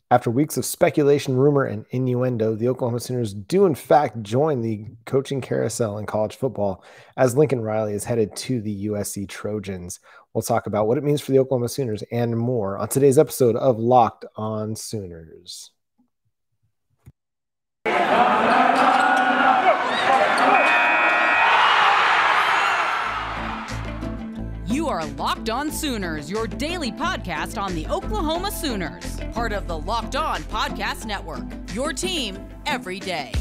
After weeks of speculation, rumor, and innuendo, the Oklahoma Sooners do in fact join the coaching carousel in college football as Lincoln Riley is headed to the USC Trojans. We'll talk about what it means for the Oklahoma Sooners and more on today's episode of Locked On Sooners. You are Locked On Sooners, your daily podcast on the Oklahoma Sooners, part of the Locked On Podcast Network, your team every day.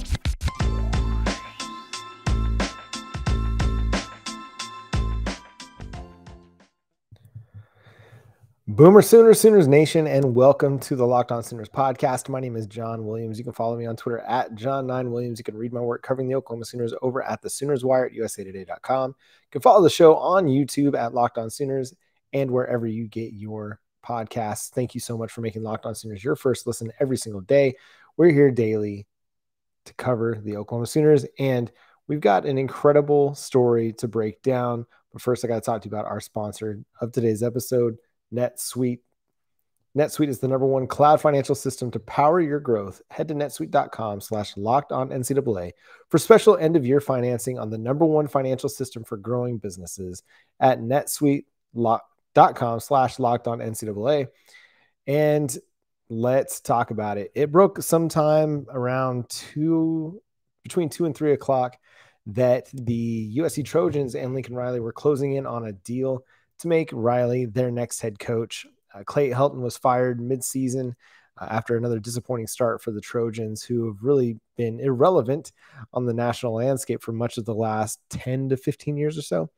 Boomer Sooners, Sooners Nation, and welcome to the Locked On Sooners podcast. My name is John Williams. You can follow me on Twitter at John9Williams. You can read my work covering the Oklahoma Sooners over at the Sooners Wire at usatoday.com. You can follow the show on YouTube at Locked On Sooners and wherever you get your podcasts. Thank you so much for making Locked On Sooners your first listen every single day. We're here daily to cover the Oklahoma Sooners, and we've got an incredible story to break down. But first, I got to talk to you about our sponsor of today's episode, NetSuite. NetSuite is the #1 cloud financial system to power your growth. Head to netsuite.com/lockedonNCAA for special end-of-year financing on the #1 financial system for growing businesses at netsuite.com/lockedonNCAA. And let's talk about it. It broke sometime around between 2 and 3 o'clock that the USC Trojans and Lincoln Riley were closing in on a deal to make Riley their next head coach. Clay Helton was fired mid-season after another disappointing start for the Trojans, who have really been irrelevant on the national landscape for much of the last 10 to 15 years or so.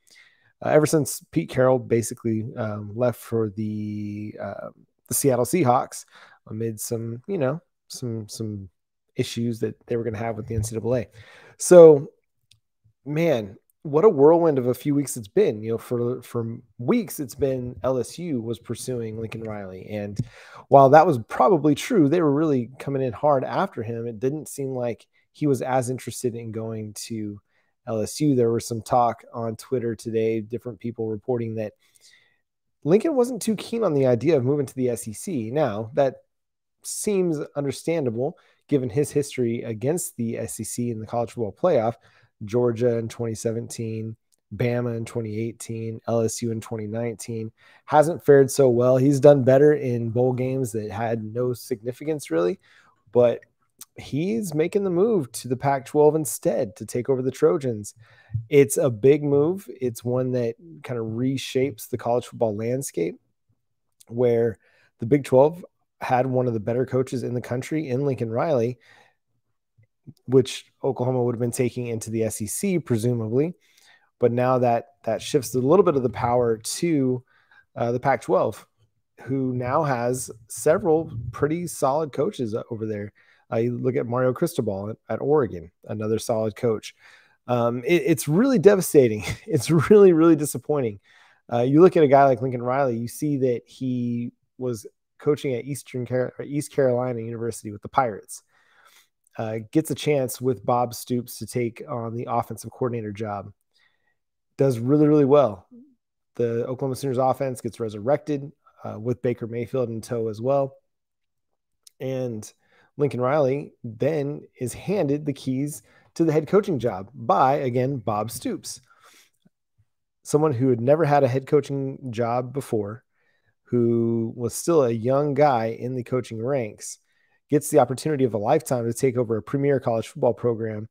Ever since Pete Carroll basically left for the Seattle Seahawks amid some issues that they were going to have with the NCAA. So, man, what a whirlwind of a few weeks it's been. For weeks it's been LSU was pursuing Lincoln Riley, and while that was probably true, they were really coming in hard after him. It didn't seem like he was as interested in going to LSU. There was some talk on Twitter today, different people reporting that Lincoln wasn't too keen on the idea of moving to the SEC. Now, that seems understandable given his history against the SEC in the college football playoff. Georgia in 2017, Bama in 2018, LSU in 2019. Hasn't fared so well. He's done better in bowl games that had no significance really, but he's making the move to the Pac-12 instead to take over the Trojans. It's a big move. It's one that kind of reshapes the college football landscape, where the Big 12 had one of the better coaches in the country in Lincoln Riley, which Oklahoma would have been taking into the SEC, presumably. But now that shifts a little bit of the power to the Pac-12, who now has several pretty solid coaches over there. You look at Mario Cristobal at Oregon, another solid coach. It's really devastating. It's really, really disappointing. You look at a guy like Lincoln Riley, you see that he was coaching at East Carolina University with the Pirates. Gets a chance with Bob Stoops to take on the offensive coordinator job. Does really, really well. The Oklahoma Sooners offense gets resurrected with Baker Mayfield in tow as well. And Lincoln Riley then is handed the keys to the head coaching job by, again, Bob Stoops. Someone who had never had a head coaching job before, who was still a young guy in the coaching ranks, gets the opportunity of a lifetime to take over a premier college football program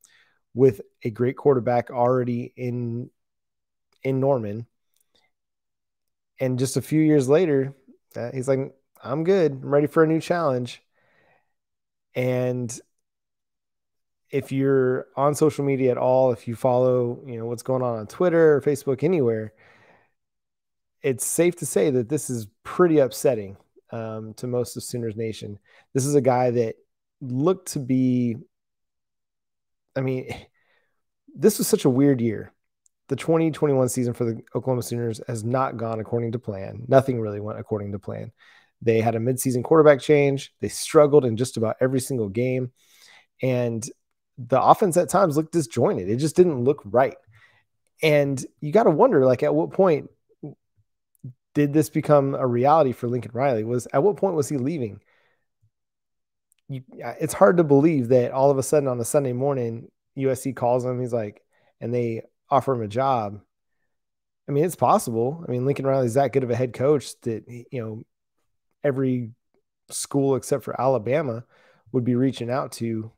with a great quarterback already in Norman. And just a few years later, he's like, I'm good. I'm ready for a new challenge. And if you're on social media at all, if you follow, what's going on Twitter or Facebook, anywhere, it's safe to say that this is pretty upsetting to most of Sooners Nation. This is a guy that looked to be, this was such a weird year. The 2021 season for the Oklahoma Sooners has not gone according to plan. Nothing really went according to plan. They had a midseason quarterback change. They struggled in just about every single game. And the offense at times looked disjointed. It just didn't look right. And you got to wonder, at what point did this become a reality for Lincoln Riley? At what point was he leaving? it's hard to believe that all of a sudden on a Sunday morning, USC calls him. He's like, and they offer him a job. I mean, it's possible. I mean, Lincoln Riley's that good of a head coach that, every school except for Alabama would be reaching out to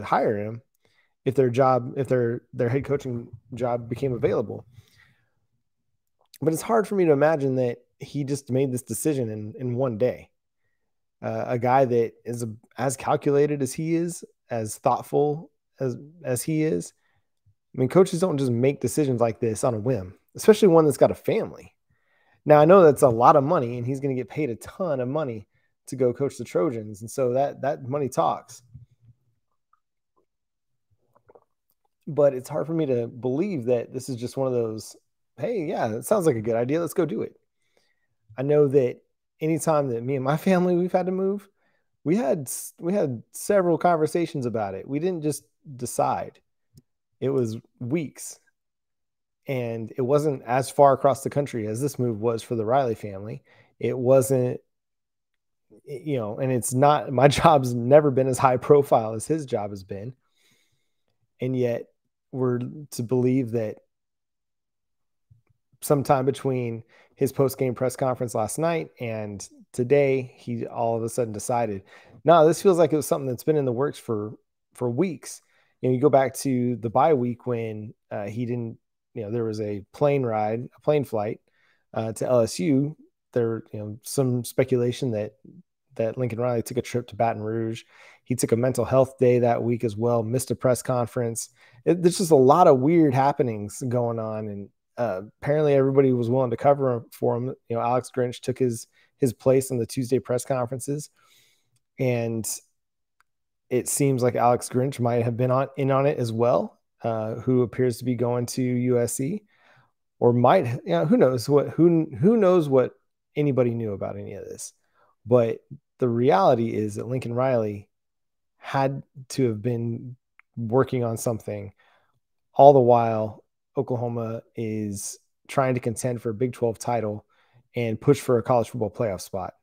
hire him if their head coaching job became available. But it's hard for me to imagine that he just made this decision in one day. A guy that is as calculated as he is, as thoughtful as he is. I mean, coaches don't just make decisions like this on a whim, especially one that's got a family. Now, I know that's a lot of money, and he's going to get paid a ton of money to go coach the Trojans, and so that money talks. But it's hard for me to believe that this is just one of those, hey, yeah, that sounds like a good idea. Let's go do it. I know that anytime that me and my family, we've had to move, we had several conversations about it. We didn't just decide. It was weeks. And it wasn't as far across the country as this move was for the Riley family. It wasn't, and it's not, my job's never been as high profile as his job has been. And yet we're to believe that sometime between his post-game press conference last night and today, he all of a sudden decided, no, this feels like it was something that's been in the works for weeks. You go back to the bye week when he didn't, there was a plane flight to LSU. There, some speculation that Lincoln Riley took a trip to Baton Rouge. He took a mental health day that week as well, missed a press conference. There's just a lot of weird happenings going on. And apparently everybody was willing to cover for him. Alex Grinch took his place in the Tuesday press conferences. And it seems like Alex Grinch might have been in on it as well, who appears to be going to USC, or might, who knows what anybody knew about any of this. But the reality is that Lincoln Riley had to have been working on something all the while Oklahoma is trying to contend for a Big 12 title and push for a college football playoff spot.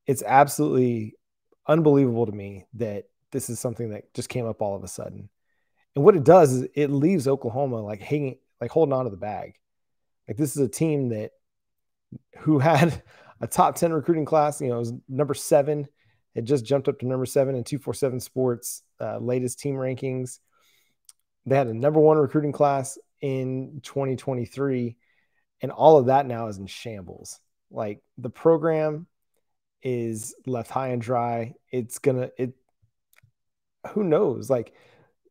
It's absolutely unbelievable to me that this is something that just came up all of a sudden. And what it does is it leaves Oklahoma holding on to the bag. Like, this is a team who had a top 10 recruiting class, it was number 7. It just jumped up to number 7 in 247 Sports latest team rankings. They had a number 1 recruiting class in 2023, and all of that now is in shambles. Like, the program is left high and dry. Who knows? Like,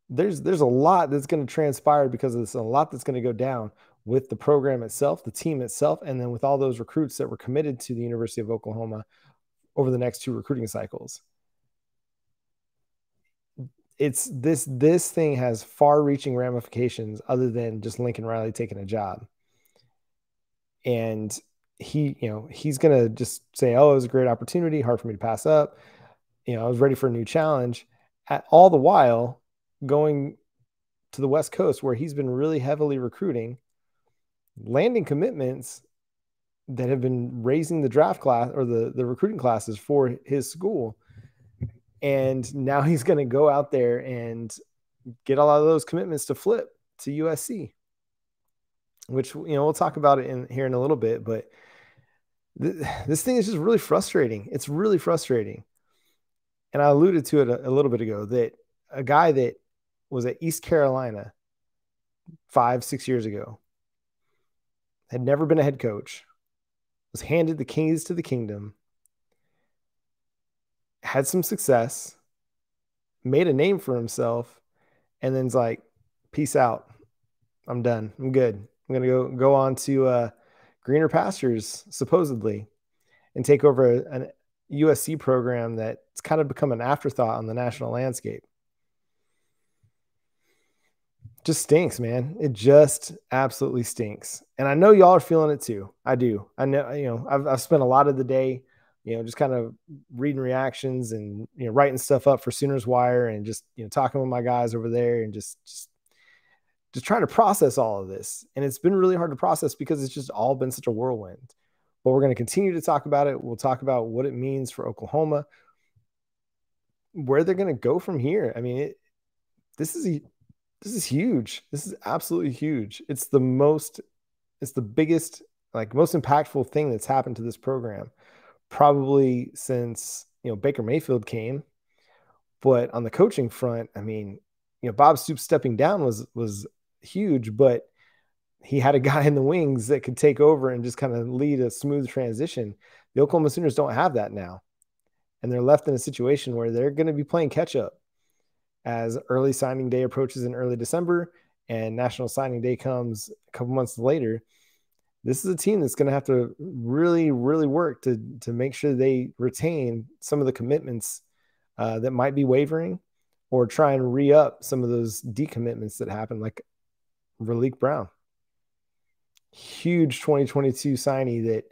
there's a lot that's going to transpire because of this, and a lot that's going to go down with the program itself, the team itself, and then with all those recruits that were committed to the University of Oklahoma over the next 2 recruiting cycles. It's this thing has far-reaching ramifications other than just Lincoln Riley taking a job. And he's going to just say, oh, it was a great opportunity, hard for me to pass up. I was ready for a new challenge. All the while going to the West Coast, where he's been really heavily recruiting, landing commitments that have been raising the draft class or the recruiting classes for his school. And now he's going to go out there and get a lot of those commitments to flip to USC, which, we'll talk about it here in a little bit, but this thing is just really frustrating. It's really frustrating. And I alluded to it a little bit ago, that a guy that was at East Carolina 5-6 years ago, had never been a head coach, was handed the keys to the kingdom, had some success, made a name for himself, and then's like, peace out. I'm done. I'm good. I'm going to go on to greener pastures, supposedly, and take over a USC program that's kind of become an afterthought on the national landscape. Just stinks, man. It just absolutely stinks. And I know y'all are feeling it too. I do. I know, I've spent a lot of the day, just kind of reading reactions and, writing stuff up for Sooners Wire, and just, talking with my guys over there, and just trying to process all of this. And it's been really hard to process because it's just all been such a whirlwind. But we're going to continue to talk about it. We'll talk about what it means for Oklahoma. where they're going to go from here. I mean, this is huge. This is absolutely huge. It's the biggest, like most impactful thing that's happened to this program probably since, Baker Mayfield came. But on the coaching front, I mean, Bob Stoops stepping down was huge, but he had a guy in the wings that could take over and just kind of lead a smooth transition. The Oklahoma Sooners don't have that now. And they're left in a situation where they're going to be playing catch up as early signing day approaches in early December and National Signing Day comes a couple months later. This is a team that's going to have to really, really work to make sure they retain some of the commitments that might be wavering, or try and re-up some of those decommitments that happened, like Raleek Brown. Huge 2022 signee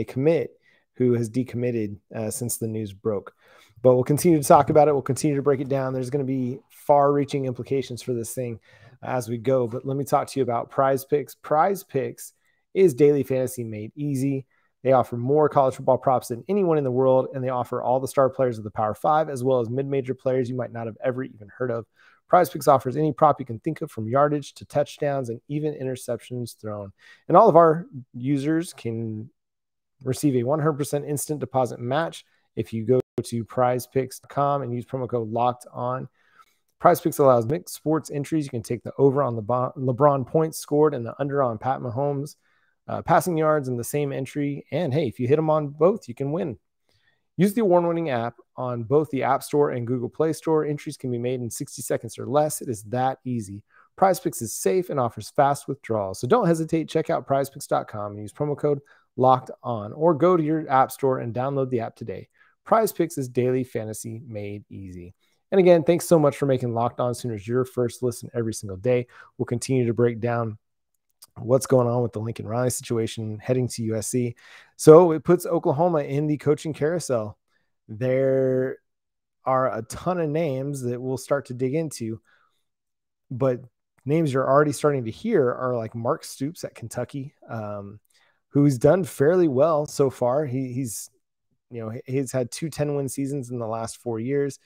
commit, who has decommitted since the news broke. But we'll continue to talk about it. We'll continue to break it down. There's going to be far-reaching implications for this thing as we go. But let me talk to you about Prize Picks. Prize Picks is daily fantasy made easy. They offer more college football props than anyone in the world, and they offer all the star players of the Power 5, as well as mid-major players you might not have ever even heard of. Prize Picks offers any prop you can think of, from yardage to touchdowns and even interceptions thrown. And all of our users can receive a 100% instant deposit match if you go to prizepicks.com and use promo code LOCKEDON. Prize Picks allows mixed sports entries. You can take the over on LeBron points scored and the under on Pat Mahomes passing yards in the same entry. And hey, if you hit them on both, you can win. Use the award-winning app on both the App Store and Google Play Store. Entries can be made in 60 seconds or less. It is that easy. Prize Picks is safe and offers fast withdrawals. So don't hesitate. Check out prizepicks.com and use promo code LOCKEDON, or go to your App Store and download the app today. Prize Picks is daily fantasy made easy. And again, thanks so much for making Locked On Sooners your first listen every single day. We'll continue to break down what's going on with the Lincoln Riley situation heading to USC. So it puts Oklahoma in the coaching carousel. There are a ton of names that we'll start to dig into, but names you're already starting to hear are like Mark Stoops at Kentucky, who's done fairly well so far. He's had 2 10-win seasons in the last 4 years,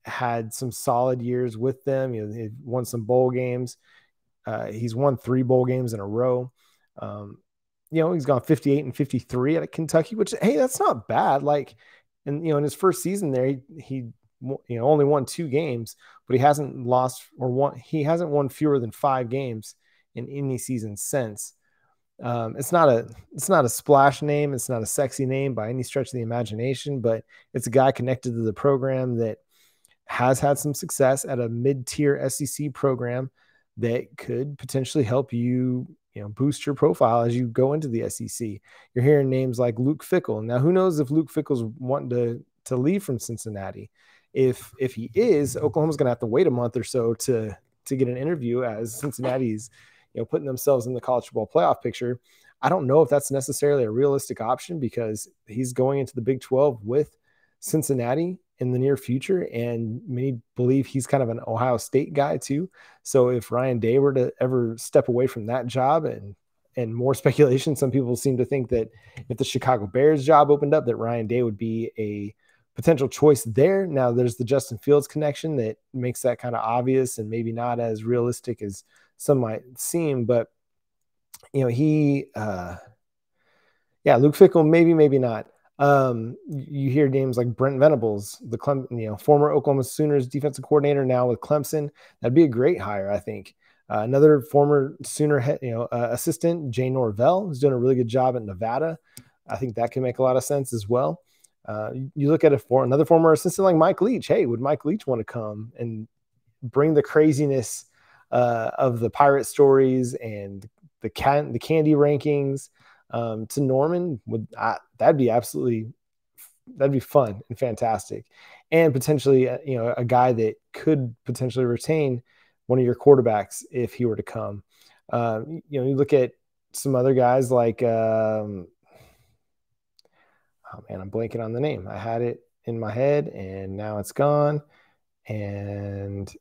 had some solid years with them. He won some bowl games. He's won 3 bowl games in a row. He's gone 58 and 53 at Kentucky, which, hey, that's not bad. Like, and in his first season there, he only won 2 games, but he hasn't won fewer than 5 games in any season since. It's not a splash name. It's not a sexy name by any stretch of the imagination, but it's a guy connected to the program that has had some success at a mid-tier SEC program that could potentially help you, boost your profile as you go into the SEC. You're hearing names like Luke Fickell. Now, who knows if Luke Fickell's wanting to leave from Cincinnati? If he is, Oklahoma's going to have to wait a month or so to get an interview, as Cincinnati's putting themselves in the college football playoff picture. I don't know if that's necessarily a realistic option, because he's going into the Big 12 with Cincinnati in the near future, and many believe he's kind of an Ohio State guy too. So if Ryan Day were to ever step away from that job, and more speculation, some people seem to think that if the Chicago Bears job opened up, that Ryan Day would be a potential choice there. Now there's the Justin Fields connection that makes that kind of obvious and maybe not as realistic as some might seem, but Luke Fickell, maybe not. You hear names like Brent Venables, the former Oklahoma Sooners defensive coordinator, now with Clemson. That'd be a great hire, I think. Another former Sooner assistant, Jay Norvell, who's doing a really good job at Nevada. I think that can make a lot of sense as well. You look at another former assistant like Mike Leach. Hey, would Mike Leach want to come and bring the craziness of the pirate stories and the candy rankings to Norman? That'd be fun and fantastic, and potentially a guy that could potentially retain one of your quarterbacks if he were to come. You look at some other guys like I'm blanking on the name. I had it in my head and now it's gone. And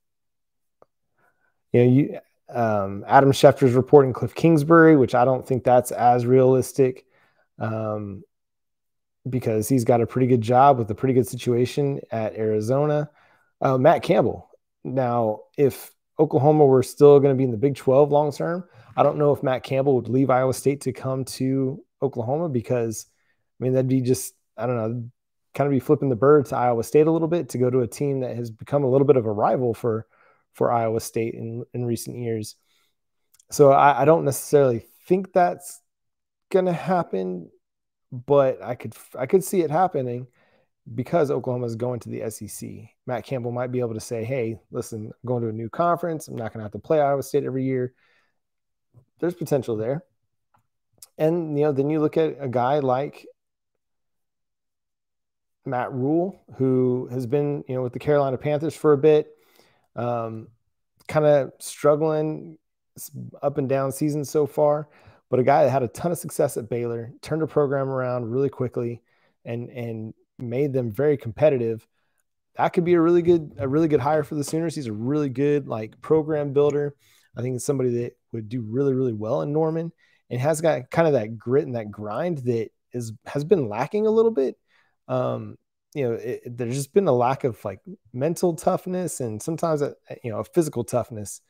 Adam Schefter's reporting Cliff Kingsbury, which I don't think that's as realistic. because he's got a pretty good job with a pretty good situation at Arizona. Matt Campbell. Now, if Oklahoma were still going to be in the Big 12 long term, I don't know if Matt Campbell would leave Iowa State to come to Oklahoma, because, I mean, that'd be just, I don't know, kind of be flipping the bird to Iowa State a little bit to go to a team that has become a little bit of a rival for Iowa State in recent years. So I don't necessarily think that's going to happen, but I could see it happening because Oklahoma is going to the SEC. Matt Campbell might be able to say, hey, listen, I'm going to a new conference. I'm not going to have to play Iowa State every year. There's potential there. And, then you look at a guy like Matt Rule, who has been, with the Carolina Panthers for a bit, kind of struggling, up and down season so far, but a guy that had a ton of success at Baylor, turned a program around really quickly and made them very competitive. That could be a really good hire for the Sooners. He's a really good program builder. I think it's somebody that would do really, really well in Norman, and has got kind of that grit and that grind that has been lacking a little bit. There's just been a lack of mental toughness and sometimes a physical toughness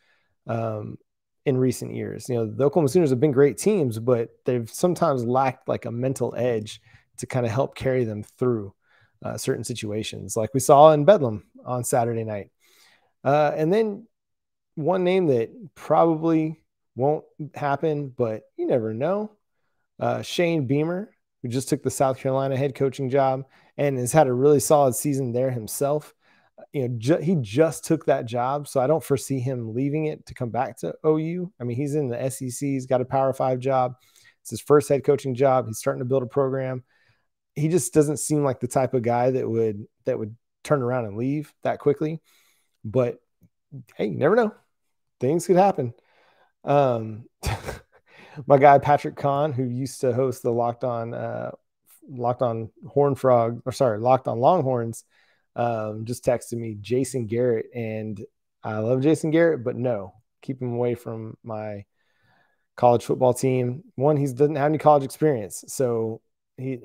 in recent years. The Oklahoma Sooners have been great teams, but they've sometimes lacked a mental edge to kind of help carry them through certain situations, like we saw in Bedlam on Saturday night. And then one name that probably won't happen, but you never know, Shane Beamer, who just took the South Carolina head coaching job and has had a really solid season there himself. He just took that job, so I don't foresee him leaving it to come back to OU. I mean, he's in the SEC. He's got a Power 5 job. It's his first head coaching job. He's starting to build a program. He just doesn't seem like the type of guy that would turn around and leave that quickly. But hey, you never know. Things could happen. My guy Patrick Kahn, who used to host the Locked On Longhorns, just texted me Jason Garrett, and I love Jason Garrett, but no, keep him away from my college football team. One, he doesn't have any college experience, so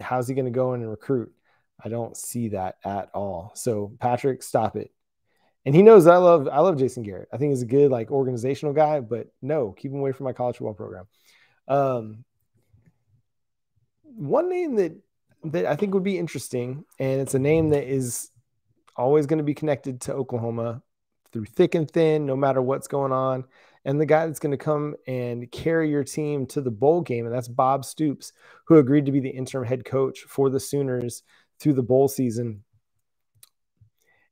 how's he going to go in and recruit? I don't see that at all. So Patrick, stop it. And he knows I love Jason Garrett. I think he's a good organizational guy, but no, keep him away from my college football program. One name that I think would be interesting, and it's a name that is always going to be connected to Oklahoma through thick and thin, no matter what's going on, and the guy that's going to come and carry your team to the bowl game, and that's Bob Stoops, who agreed to be the interim head coach for the Sooners through the bowl season.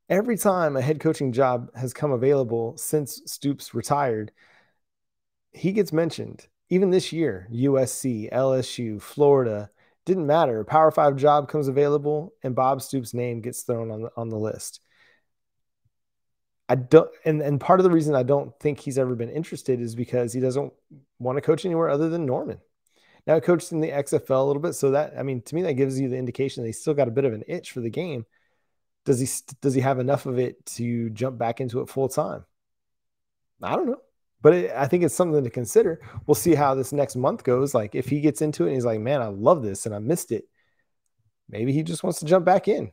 Every time a head coaching job has come available since Stoops retired, he gets mentioned. Even this year, USC, LSU, Florida, didn't matter. A Power 5 job comes available, and Bob Stoops' name gets thrown on the list. I don't, and part of the reason I don't think he's ever been interested is because he doesn't want to coach anywhere other than Norman. Now, he coached in the XFL a little bit, so that, I mean, to me, that gives you the indication that he's still got a bit of an itch for the game. Does he have enough of it to jump back into it full time? I don't know. But I think it's something to consider. We'll see how this next month goes. If he gets into it and he's like, man, I love this and I missed it, maybe he just wants to jump back in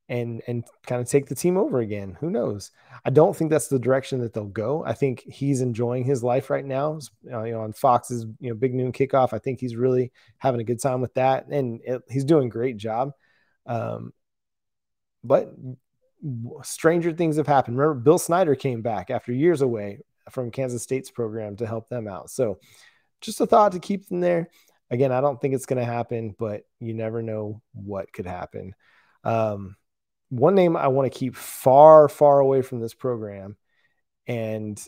and kind of take the team over again. Who knows? I don't think that's the direction that they'll go. I think he's enjoying his life right now. On Fox's big noon kickoff, I think he's really having a good time with that, and he's doing a great job. But stranger things have happened. Remember, Bill Snyder came back after years away from Kansas State's program to help them out. So just a thought to keep them there. Again, I don't think it's going to happen, but you never know what could happen. One name I want to keep far, far away from this program and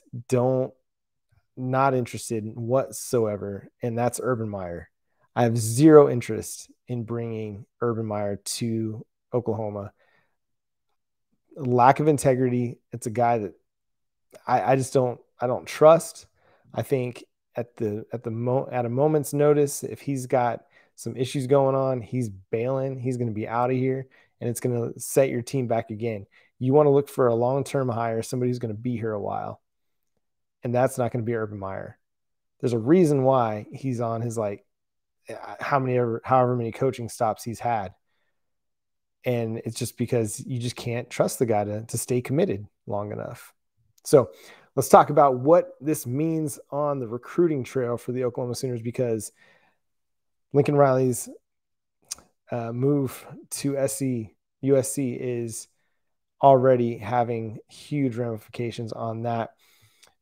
not interested in whatsoever, and that's Urban Meyer. I have zero interest in bringing Urban Meyer to Oklahoma. Lack of integrity. It's a guy that I don't trust. I think at a moment's notice, if he's got some issues going on, he's bailing. He's going to be out of here, and it's going to set your team back again. You want to look for a long-term hire, somebody who's going to be here a while, and that's not going to be Urban Meyer. There's a reason why he's on his however many coaching stops he's had. And it's just because you just can't trust the guy to stay committed long enough. So let's talk about what this means on the recruiting trail for the Oklahoma Sooners, because Lincoln Riley's move to USC is already having huge ramifications on that.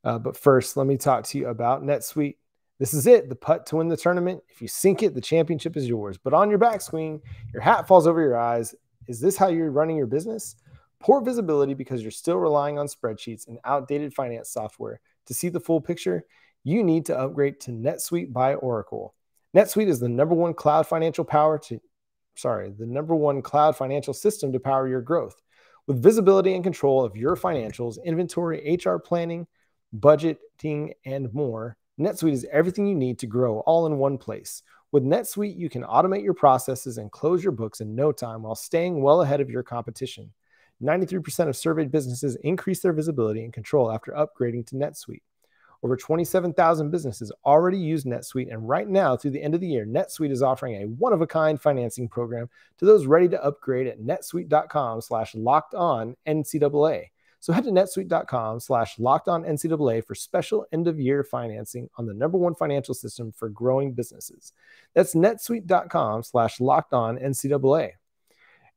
But first, let me talk to you about NetSuite. This is it, the putt to win the tournament. If you sink it, the championship is yours. But on your backswing, your hat falls over your eyes. Is this how you're running your business? Poor visibility because you're still relying on spreadsheets and outdated finance software. To see the full picture, you need to upgrade to NetSuite by Oracle. NetSuite is the number one cloud financial system to power your growth. With visibility and control of your financials, inventory, HR planning, budgeting, and more, NetSuite is everything you need to grow all in one place. With NetSuite, you can automate your processes and close your books in no time while staying well ahead of your competition. 93% of surveyed businesses increase their visibility and control after upgrading to NetSuite. Over 27,000 businesses already use NetSuite, and right now, through the end of the year, NetSuite is offering a one-of-a-kind financing program to those ready to upgrade at netsuite.com/lockedonNCAA. So head to netsuite.com/lockedonNCAA for special end-of-year financing on the number one financial system for growing businesses. That's netsuite.com/lockedonNCAA.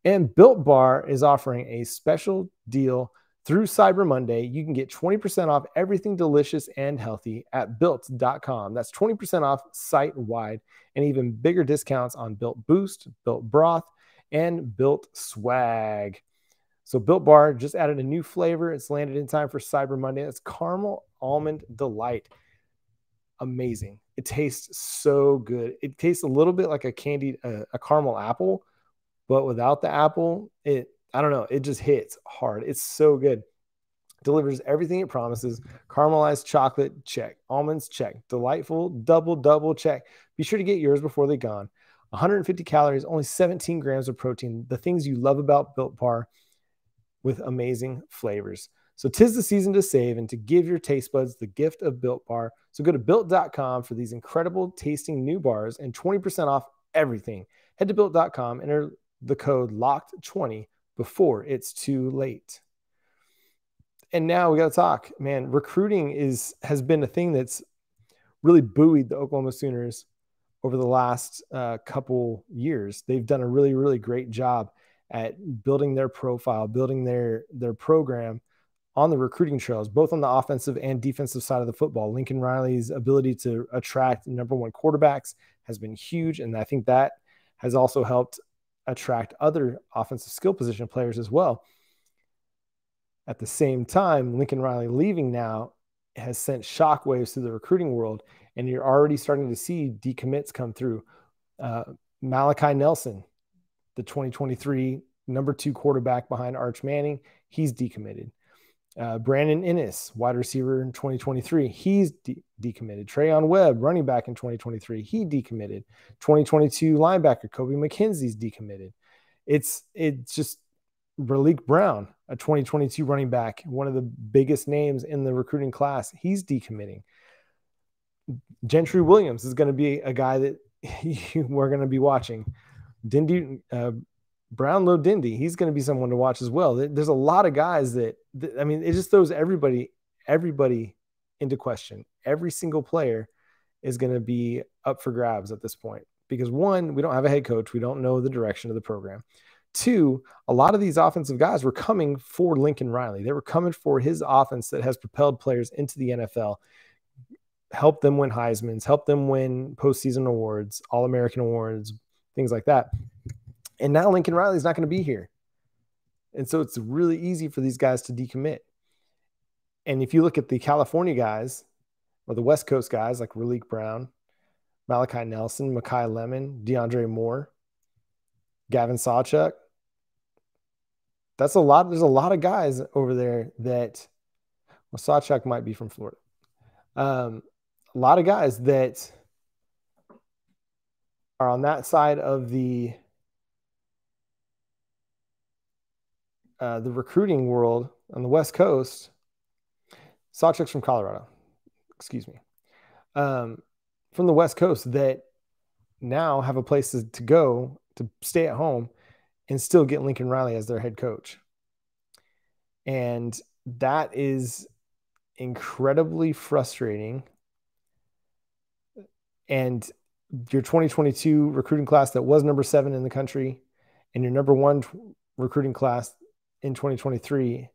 And Built Bar is offering a special deal through Cyber Monday. You can get 20% off everything delicious and healthy at built.com. That's 20% off site-wide, and even bigger discounts on Built Boost, Built Broth, and Built Swag. So Built Bar just added a new flavor. It's landed in time for Cyber Monday. It's Caramel Almond Delight. Amazing. It tastes so good. It tastes a little bit like a caramel apple, but without the apple, I don't know, it just hits hard. It's so good. Delivers everything it promises. Caramelized chocolate, check. Almonds, check. Delightful, double, check. Be sure to get yours before they're gone. 150 calories, only 17 grams of protein. The things you love about Built Bar with amazing flavors. So 'tis the season to save and to give your taste buds the gift of Built Bar. So go to built.com for these incredible tasting new bars and 20% off everything. Head to built.com, enter the code LOCKED20 before it's too late. And now we got to talk, man. Recruiting has been a thing that's really buoyed the Oklahoma Sooners over the last couple years. They've done a really, really great job at building their profile, building their program on the recruiting trails, both on the offensive and defensive side of the football. Lincoln Riley's ability to attract number one quarterbacks has been huge, and I think that has also helped attract other offensive skill position players as well. At the same time, Lincoln Riley leaving now has sent shockwaves through the recruiting world, and you're already starting to see decommits come through. Malachi Nelson, the 2023 number 2 quarterback behind Arch Manning, he's decommitted. Brandon Innes, wide receiver in 2023, he's decommitted. Trayon Webb, running back in 2023, he decommitted. 2022 linebacker Kobe McKenzie's decommitted. It's just Raleek Brown, a 2022 running back, one of the biggest names in the recruiting class, he's decommitting. Gentry Williams is going to be a guy that we're going to be watching. Brownlow Dindy, he's going to be someone to watch as well. There's a lot of guys that I mean, it just throws everybody into question. Every single player is going to be up for grabs at this point because, one, we don't have a head coach. We don't know the direction of the program. Two, a lot of these offensive guys were coming for Lincoln Riley. They were coming for his offense that has propelled players into the NFL, helped them win Heisman's, helped them win postseason awards, All-American awards, things like that. And now Lincoln Riley's not going to be here. And so it's really easy for these guys to decommit. And if you look at the California guys or the West Coast guys like Raleek Brown, Malachi Nelson, Mekhi Lemon, DeAndre Moore, Gavin Sawchuk, that's a lot. There's a lot of guys over there that, well, Sawchuk might be from Florida. A lot of guys that are on that side of the recruiting world on the West Coast. Sawchuk's from Colorado, excuse me, from the West Coast that now have a place to go, to stay at home, and still get Lincoln Riley as their head coach. And that is incredibly frustrating. And your 2022 recruiting class that was number 7 in the country and your number 1 recruiting class in 2023,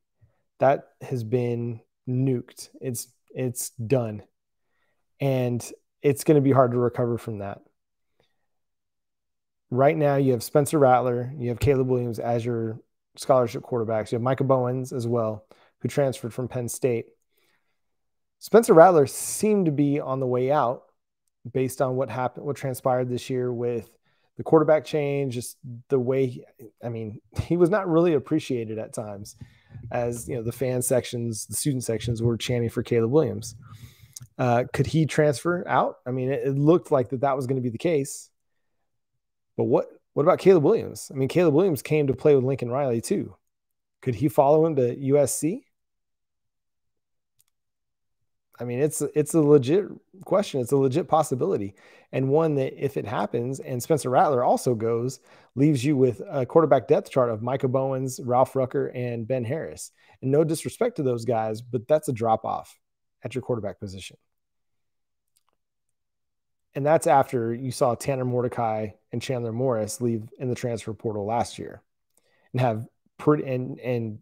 that has been nuked. It's done. And it's going to be hard to recover from that. Right now, you have Spencer Rattler, you have Caleb Williams as your scholarship quarterbacks. You have Micah Bowens as well, who transferred from Penn State. Spencer Rattler seemed to be on the way out based on what happened, what transpired this year with the quarterback change, just the way, he was not really appreciated at times, as the fan sections, the student sections were chanting for Caleb Williams. Could he transfer out? It looked like that was going to be the case. But what about Caleb Williams? Caleb Williams came to play with Lincoln Riley too. Could he follow him to USC? It's a legit question. It's a legit possibility. And one that, if it happens and Spencer Rattler also goes, leaves you with a quarterback depth chart of Micah Bowens, Ralph Rucker, and Ben Harris. And no disrespect to those guys, but that's a drop off at your quarterback position. And that's after you saw Tanner Mordecai and Chandler Morris leave in the transfer portal last year and have and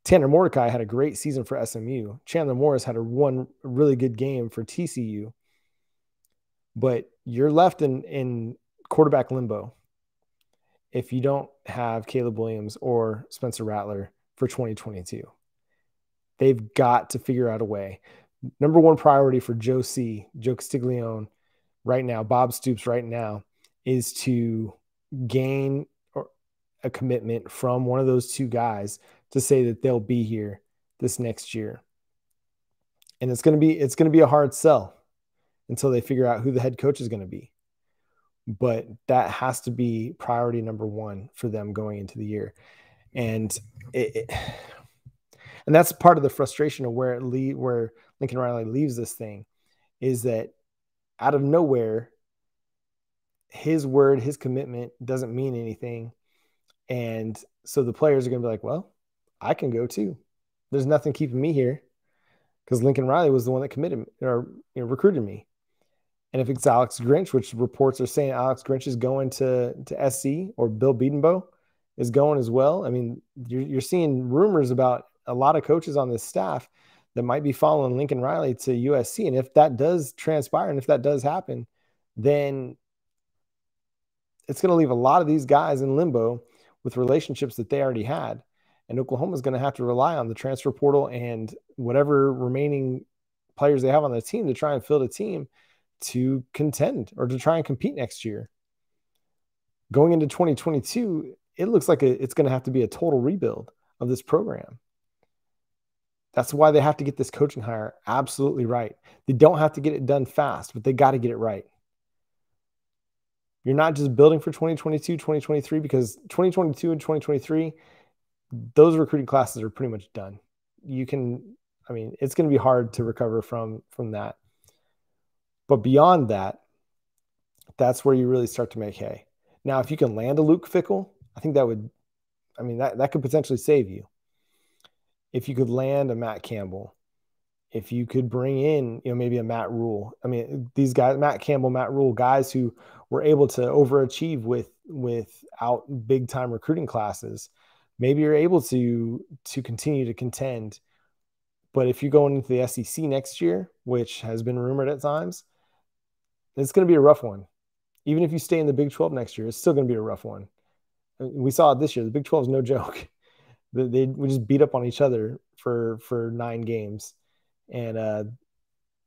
Tanner Mordecai had a great season for SMU. Chandler Morris had one really good game for TCU. But you're left in quarterback limbo if you don't have Caleb Williams or Spencer Rattler for 2022. They've got to figure out a way. Number 1 priority for Joe Castiglione right now, Bob Stoops right now, is to gain a commitment from one of those 2 guys to say that they'll be here this next year. And it's going to be a hard sell until they figure out who the head coach is going to be. But that has to be priority number 1 for them going into the year. And and that's part of the frustration of where Lincoln Riley leaves this thing, is that out of nowhere, his word, his commitment doesn't mean anything. And so the players are going to be like, well, I can go too. There's nothing keeping me here because Lincoln Riley was the one that committed or recruited me. And if it's Alex Grinch, which reports are saying Alex Grinch is going to SC, or Bill Bedenbaugh is going as well. You're seeing rumors about a lot of coaches on this staff that might be following Lincoln Riley to USC. And if that does transpire and if that does happen, then it's going to leave a lot of these guys in limbo with relationships that they already had. And Oklahoma is going to have to rely on the transfer portal and whatever remaining players they have on the team to try and fill the team to contend or to try and compete next year. Going into 2022, it looks like it's going to have to be a total rebuild of this program. That's why they have to get this coaching hire absolutely right. They don't have to get it done fast, but they got to get it right. You're not just building for 2022, 2023, because 2022 and 2023, those recruiting classes are pretty much done. It's going to be hard to recover from that. But beyond that, that's where you really start to make hay. Now, if you can land a Luke Fickell, I think that could potentially save you. If you could land a Matt Campbell, if you could bring in, maybe a Matt Rule. These guys, Matt Campbell, Matt Rule, guys who were able to overachieve without big time recruiting classes. Maybe you're able to continue to contend. But if you're going into the SEC next year, which has been rumored at times, it's going to be a rough one. Even if you stay in the Big 12 next year, it's still going to be a rough one. We saw it this year. The Big 12 is no joke. We just beat up on each other for 9 games. And,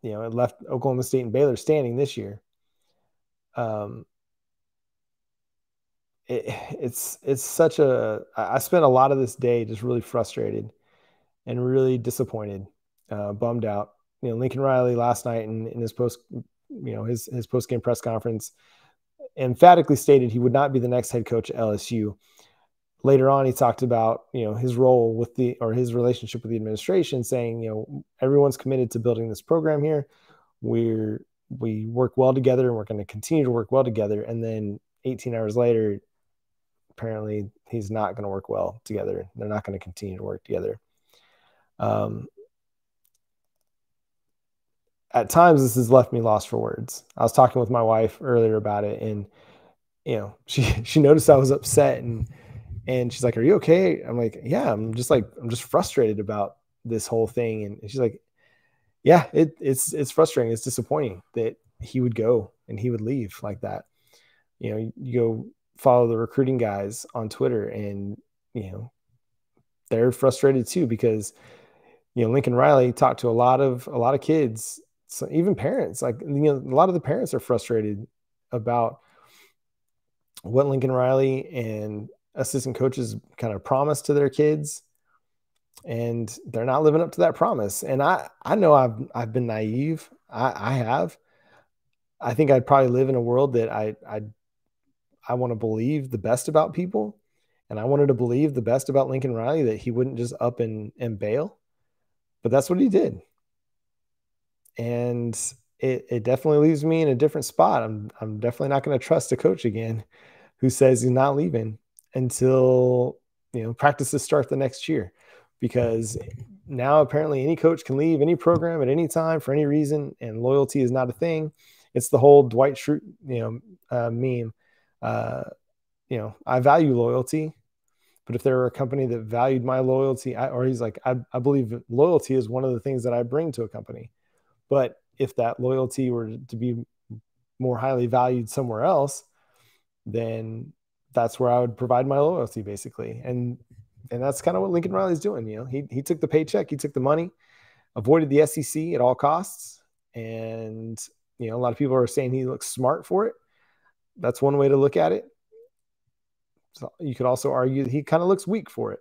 it left Oklahoma State and Baylor standing this year. It's such I spent a lot of this day just really frustrated and really disappointed, bummed out. Lincoln Riley last night in his his post-game press conference emphatically stated he would not be the next head coach at LSU. Later on, he talked about, his role with his relationship with the administration, saying, everyone's committed to building this program here. We're we work well together and we're going to continue to work well together. And then 18 hours later, apparently he's not going to work well together. They're not going to continue to work together. At times this has left me lost for words. I was talking with my wife earlier about it, and she noticed I was upset, and she's like, "Are you okay?" I'm like, "Yeah, I'm just frustrated about this whole thing." And she's like, "Yeah, it's frustrating. It's disappointing that he would go and he would leave like that." You go follow the recruiting guys on Twitter, and they're frustrated too, because Lincoln Riley talked to a lot of kids, so even parents. Like, a lot of the parents are frustrated about what Lincoln Riley and assistant coaches kind of promised to their kids, and they're not living up to that promise. And I know I've been naive. I have. I think I'd probably live in a world that I want to believe the best about people, and I wanted to believe the best about Lincoln Riley, that he wouldn't just up and bail. But that's what he did. And it definitely leaves me in a different spot. I'm definitely not going to trust a coach again who says he's not leaving until practices start the next year, because now apparently any coach can leave any program at any time for any reason, and loyalty is not a thing. It's the whole Dwight Schrute meme. I value loyalty, but if there were a company that valued my loyalty, he's like, I believe loyalty is one of the things that I bring to a company. But if that loyalty were to be more highly valued somewhere else, then that's where I would provide my loyalty, basically. And that's kind of what Lincoln Riley's doing. He took the paycheck, he took the money, avoided the SEC at all costs. And, a lot of people are saying he looks smart for it. That's one way to look at it. So you could also argue that he kind of looks weak for it.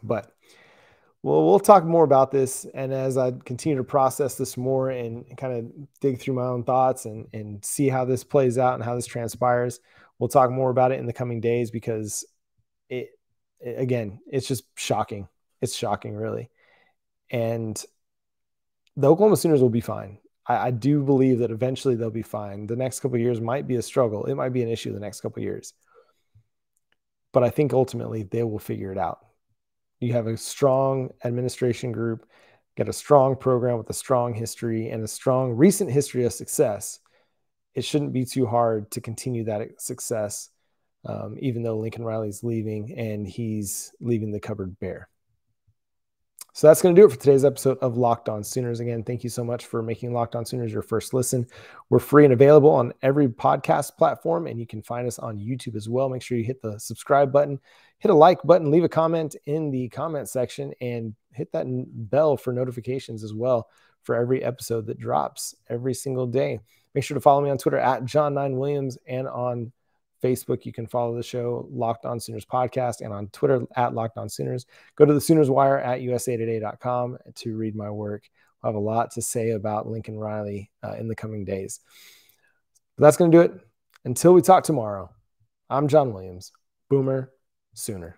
But we'll talk more about this. And as I continue to process this more and kind of dig through my own thoughts and see how this plays out and how this transpires, we'll talk more about it in the coming days, because again, it's just shocking. It's shocking, really. And the Oklahoma Sooners will be fine. I do believe that eventually they'll be fine. The next couple of years might be a struggle. It might be an issue the next couple of years. But I think ultimately they will figure it out. You have a strong administration group, get a strong program with a strong history and a strong recent history of success. It shouldn't be too hard to continue that success, even though Lincoln Riley's leaving and he's leaving the cupboard bare. So that's going to do it for today's episode of Locked On Sooners. Again, thank you so much for making Locked On Sooners your first listen. We're free and available on every podcast platform, and you can find us on YouTube as well. Make sure you hit the subscribe button, hit a like button, leave a comment in the comment section, and hit that bell for notifications as well for every episode that drops every single day. Make sure to follow me on Twitter at John9Williams, and on Facebook, you can follow the show Locked On Sooners Podcast, and on Twitter at Locked On Sooners. Go to the Sooners Wire at usatoday.com to read my work. I have a lot to say about Lincoln Riley in the coming days. But that's going to do it. Until we talk tomorrow, I'm John Williams, Boomer Sooner.